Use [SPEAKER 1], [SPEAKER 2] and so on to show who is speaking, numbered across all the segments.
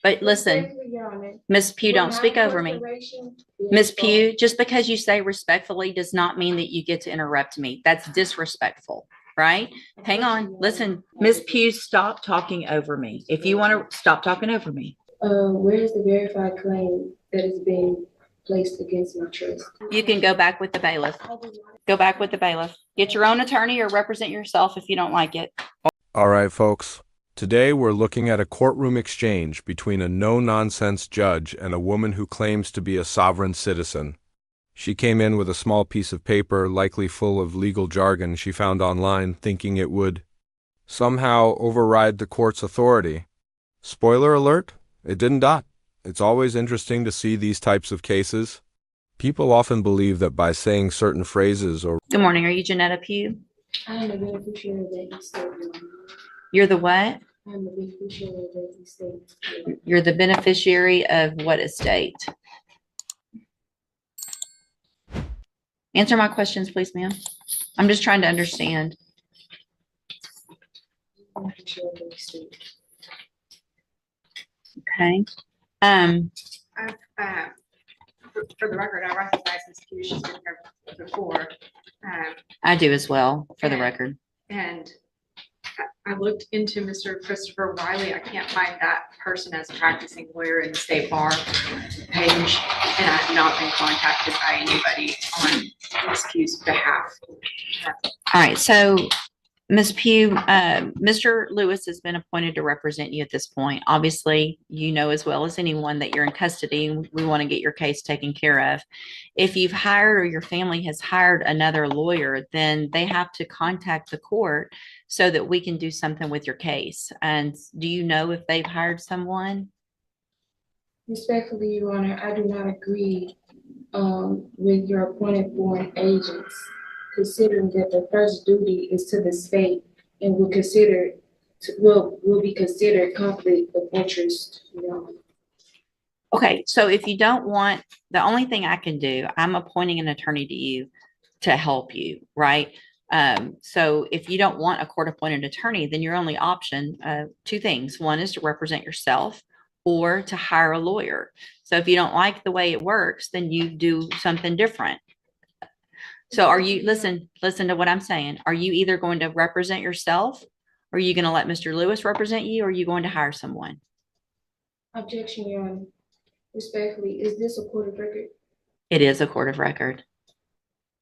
[SPEAKER 1] But listen, Miss Pugh, don't speak over me. Miss Pugh, just because you say respectfully does not mean that you get to interrupt me. That's disrespectful, right? Hang on. Listen, Miss Pugh, stop talking over me. If you want to stop talking over me.
[SPEAKER 2] Where is the verified claim that is being placed against my trust?
[SPEAKER 1] You can go back with the bailiff. Go back with the bailiff. Get your own attorney or represent yourself if you don't like it.
[SPEAKER 3] All right, folks. Today we're looking at a courtroom exchange between a no-nonsense judge and a woman who claims to be a sovereign citizen. She came in with a small piece of paper, likely full of legal jargon she found online, thinking it would somehow override the court's authority. Spoiler alert, it didn't. It's always interesting to see these types of cases. People often believe that by saying certain phrases or...
[SPEAKER 1] Good morning. Are you Janetta Pugh?
[SPEAKER 2] I am the beneficiary of that estate.
[SPEAKER 1] You're the what?
[SPEAKER 2] I am the beneficiary of that estate.
[SPEAKER 1] You're the beneficiary of what estate? Answer my questions, please, ma'am. I'm just trying to understand.
[SPEAKER 2] Beneficiary of that estate.
[SPEAKER 1] Okay.
[SPEAKER 4] For the record, I recognize Ms. Pugh. She's been here before.
[SPEAKER 1] I do as well, for the record.
[SPEAKER 4] And I looked into Mr. Christopher Wiley. I can't find that person as a practicing lawyer in the state bar page, and I have not been contacted by anybody on Ms. Pugh's behalf.
[SPEAKER 1] All right, so Ms. Pugh, Mr. Lewis has been appointed to represent you at this point. Obviously, you know as well as anyone that you're in custody and we want to get your case taken care of. If you've hired or your family has hired another lawyer, then they have to contact the court so that we can do something with your case. And do you know if they've hired someone?
[SPEAKER 2] Respectfully, Your Honor, I do not agree with your appointed foreign agents, considering that the first duty is to the state and will be considered conflict of interest. Your Honor.
[SPEAKER 1] Okay, so if you don't want, the only thing I can do, I'm appointing an attorney to you to help you, right? So if you don't want a court-appointed attorney, then your only option, two things. One is to represent yourself or to hire a lawyer. So if you don't like the way it works, then you do something different. So are you, listen to what I'm saying. Are you either going to represent yourself? Or are you going to let Mr. Lewis represent you? Or are you going to hire someone?
[SPEAKER 2] Objection, Your Honor. Respectfully, is this a court of record?
[SPEAKER 1] It is a court of record.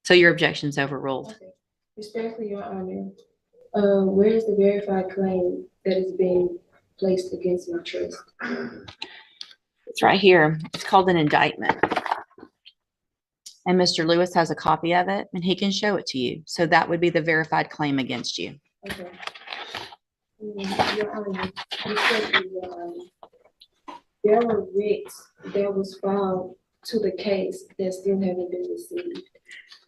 [SPEAKER 1] So your objection's overruled.
[SPEAKER 2] Okay. Respectfully, Your Honor, where is the verified claim that is being placed against my trust?
[SPEAKER 1] It's right here. It's called an indictment. And Mr. Lewis has a copy of it and he can show it to you. So that would be the verified claim against you.
[SPEAKER 2] Okay. Your Honor, respectfully, Your Honor, there were writs that was filed to the case that still haven't been received.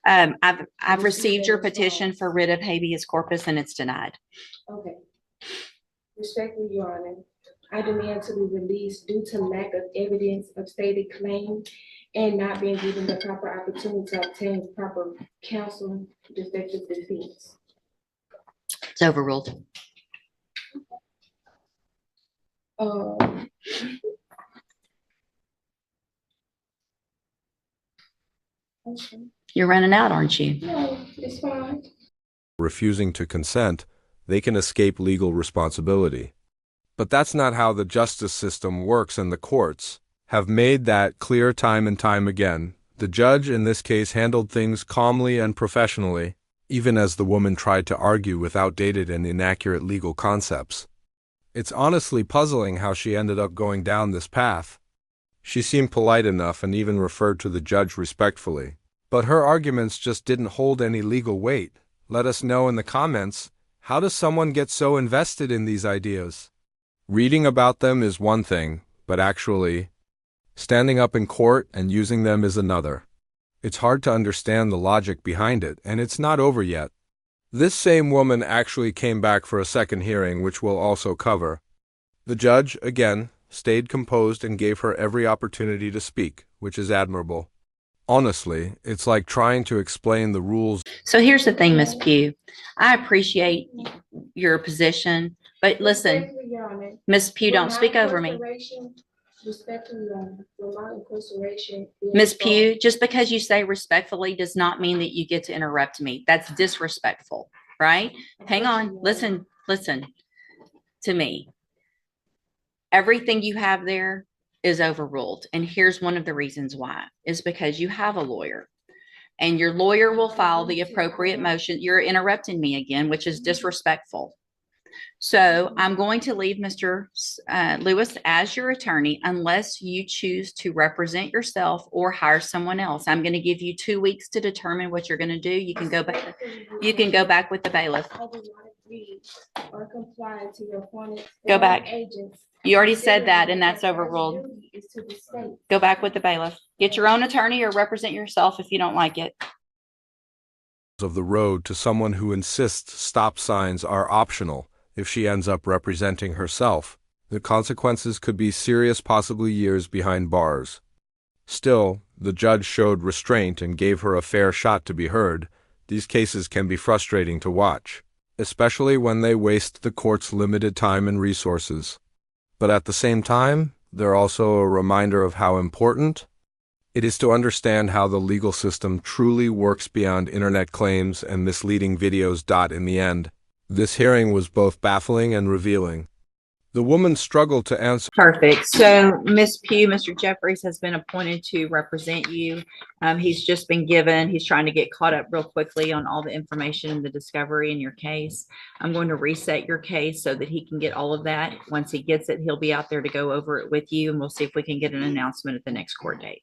[SPEAKER 1] I've received your petition for writ of habeas corpus and it's denied.
[SPEAKER 2] Okay. Respectfully, Your Honor, I demand to be released due to lack of evidence of stated claim and not being given the proper opportunity to obtain proper counsel effective defense.
[SPEAKER 1] It's overruled.
[SPEAKER 2] Okay.
[SPEAKER 1] You're running out, aren't you?
[SPEAKER 2] No, it's fine.
[SPEAKER 3] refusing to consent, they can escape legal responsibility. But that's not how the justice system works, and the courts have made that clear time and time again. The judge in this case handled things calmly and professionally, even as the woman tried to argue with outdated and inaccurate legal concepts. It's honestly puzzling how she ended up going down this path. She seemed polite enough and even referred to the judge respectfully. But her arguments just didn't hold any legal weight. Let us know in the comments, how does someone get so invested in these ideas? Reading about them is one thing, but actually standing up in court and using them is another. It's hard to understand the logic behind it, and it's not over yet. This same woman actually came back for a second hearing, which we'll also cover. The judge, again, stayed composed and gave her every opportunity to speak, which is admirable. Honestly, it's like trying to explain the rules.
[SPEAKER 1] So here's the thing, Miss Pugh. I appreciate your position, But listen,
[SPEAKER 2] Respectfully, Your Honor,
[SPEAKER 1] Ms. Pugh,
[SPEAKER 2] with
[SPEAKER 1] don't
[SPEAKER 2] my
[SPEAKER 1] speak over me.
[SPEAKER 2] incarceration- Respectfully, Your Honor, with my incarceration being
[SPEAKER 1] Ms.
[SPEAKER 2] solved-
[SPEAKER 1] Pugh, just because you say respectfully does not mean that you get to interrupt me. That's disrespectful, right? Hang on, listen to me. Everything you have there is overruled. And here's one of the reasons why, is because you have a lawyer. And your lawyer will file the appropriate motion. You're interrupting me again, which is disrespectful. So I'm going to leave Mr. Lewis as your attorney unless you choose to represent yourself or hire someone else. I'm going to give you 2 weeks to determine what you're going to do. You can go back. You can go back with the bailiff.
[SPEAKER 2] I do not agree or comply to your appointed.
[SPEAKER 1] Go back.
[SPEAKER 2] Agents.
[SPEAKER 1] You already said that, and that's overruled.
[SPEAKER 2] Duty is to the state.
[SPEAKER 1] Go back with the bailiff. Get your own attorney or represent yourself if you don't like it.
[SPEAKER 3] Of the road to someone who insists stop signs are optional. If she ends up representing herself, the consequences could be serious, possibly years behind bars. Still, the judge showed restraint and gave her a fair shot to be heard. These cases can be frustrating to watch, especially when they waste the court's limited time and resources. But at the same time, they're also a reminder of how important it is to understand how the legal system truly works beyond internet claims and misleading videos. In the end, this hearing was both baffling and revealing. The woman struggled to answer.
[SPEAKER 1] Perfect. So Ms. Pugh, Mr. Jeffries has been appointed to represent you. He's just been given, he's trying to get caught up real quickly on all the information and the discovery in your case. I'm going to reset your case so that he can get all of that. Once he gets it, he'll be out there to go over it with you, and we'll see if we can get an announcement at the next court date.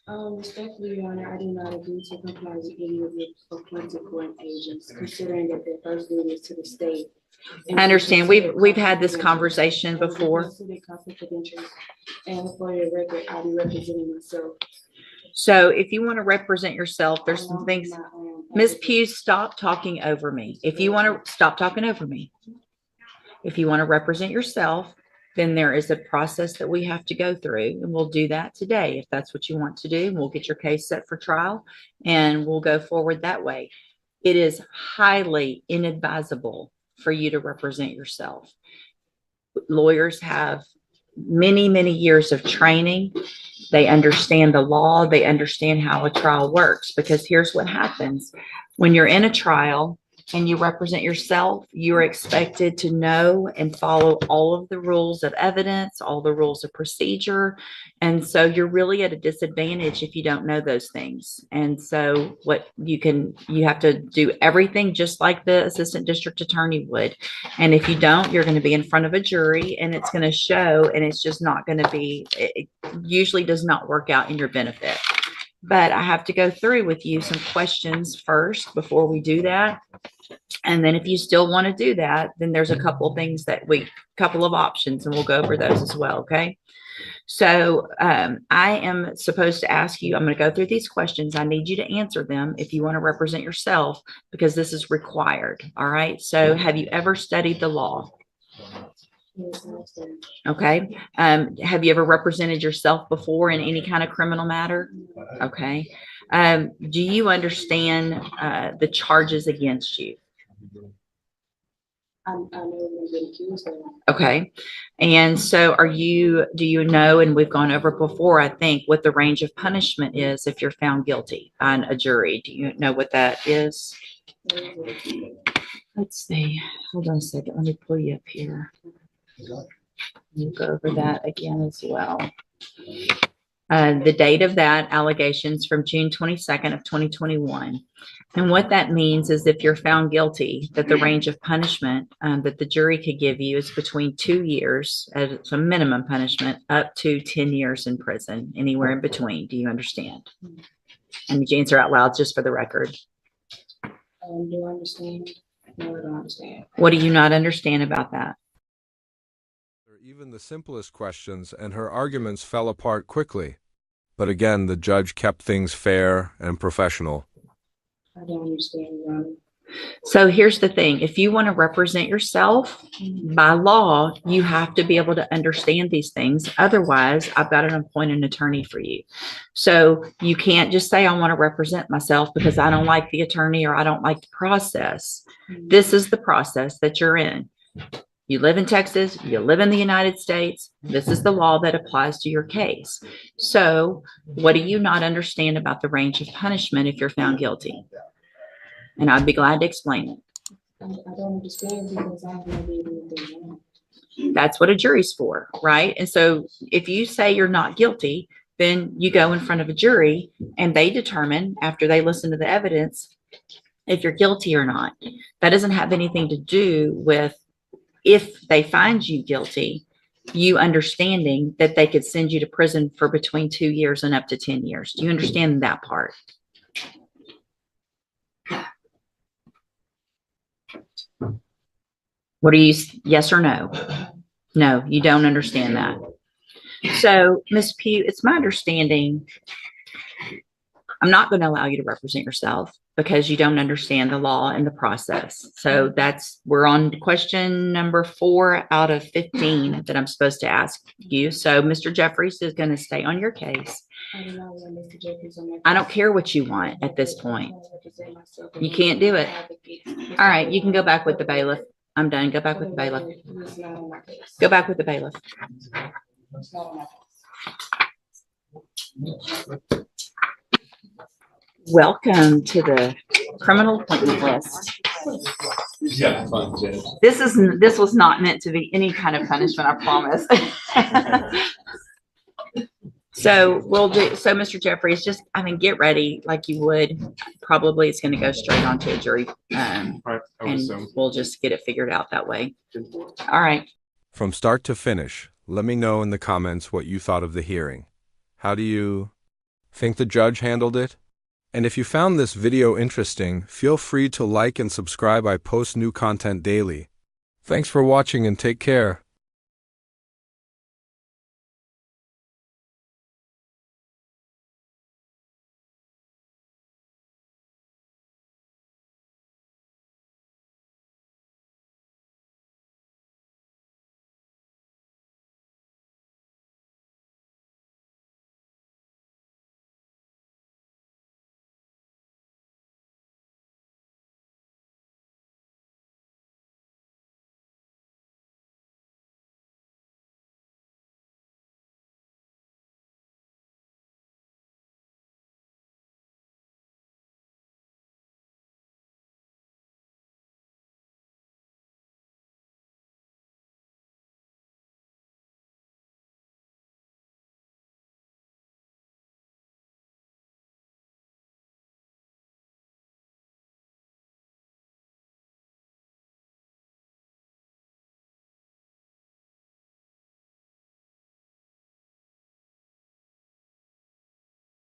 [SPEAKER 2] Respectfully, Your Honor, I do not agree to comply with any of the appointed court agents, considering that their first duty is to the state.
[SPEAKER 1] I understand. We've had this conversation before.
[SPEAKER 2] And for your record, I'll be representing myself.
[SPEAKER 1] So if you want to represent yourself, there's some things. Ms. Pugh, stop talking over me. If you want to stop talking over me. If you want to represent yourself, then there is a process that we have to go through, and we'll do that today. If that's what you want to do, we'll get your case set for trial and we'll go forward that way. It is highly inadvisable for you to represent yourself. Lawyers have many, many years of training. They understand the law. They understand how a trial works, because here's what happens. When you're in a trial and you represent yourself, you're expected to know and follow all of the rules of evidence, all the rules of procedure. And so you're really at a disadvantage if you don't know those things. And so you have to do everything just like the assistant district attorney would. And if you don't, you're going to be in front of a jury and it's going to show, and it's just not going to be, it usually does not work out in your benefit. But I have to go through with you some questions first before we do that. And then if you still want to do that, then there's a couple of things couple of options, and we'll go over those as well. Okay. So I am supposed to ask you, I'm going to go through these questions. I need you to answer them if you want to represent yourself, because this is required. All right. So have you ever studied the law? Okay. Have you ever represented yourself before in any kind of criminal matter? Okay. Do you understand the charges against you? Okay. And so do you know, and we've gone over before, I think, what the range of punishment is if you're found guilty on a jury? Do you know what that is? Let's see. Hold on a second. Let me pull you up here. We'll go over that again as well. The date of that allegations from June 22nd of 2021. And what that means is if you're found guilty, that the range of punishment that the jury could give you is between 2 years as a minimum punishment up to 10 years in prison, anywhere in between. Do you understand? And you answer out loud just for the record.
[SPEAKER 2] Do I understand? No, I don't understand.
[SPEAKER 1] What do you not understand about that?
[SPEAKER 3] Even the simplest questions, and her arguments fell apart quickly. But again, the judge kept things fair and professional.
[SPEAKER 2] I don't understand, Your Honor.
[SPEAKER 1] So here's the thing. If you want to represent yourself by law, you have to be able to understand these things. Otherwise, I've got to appoint an attorney for you. So you can't just say, I want to represent myself because I don't like the attorney or I don't like the process. This is the process that you're in. You live in Texas, you live in the United States. This is the law that applies to your case. So what do you not understand about the range of punishment if you're found guilty? And I'd be glad to explain it.
[SPEAKER 2] I don't understand because I haven't did anything wrong.
[SPEAKER 1] That's what a jury's for, right? And so if you say you're not guilty, then you go in front of a jury and they determine after they listen to the evidence if you're guilty or not. That doesn't have anything to do with if they find you guilty, you understanding that they could send you to prison for between 2 years and up to 10 years. Do you understand that part? What are you, yes or no? No, you don't understand that. So, Ms. Pugh, it's my understanding, I'm not going to allow you to represent yourself because you don't understand the law and the process. So we're on question number 4 out of 15 that I'm supposed to ask you. So Mr. Jeffries is going to stay on your case. I don't care what you want at this point. You can't do it. All right, you can go back with the bailiff. I'm done. Go back with the bailiff. Go back with the bailiff. Welcome to the criminal appointment list.
[SPEAKER 5] Yeah, fun, Judge.
[SPEAKER 1] This was not meant to be any kind of punishment, I promise. So Mr. Jeffries, just, get ready like you would. Probably it's going to go straight onto a jury.
[SPEAKER 5] Right, I would
[SPEAKER 1] And
[SPEAKER 5] assume.
[SPEAKER 1] we'll just get it figured out that way. All right.
[SPEAKER 3] From start to finish, let me know in the comments what you thought of the hearing. How do you think the judge handled it? And if you found this video interesting, feel free to like and subscribe. I post new content daily. Thanks for watching and take care.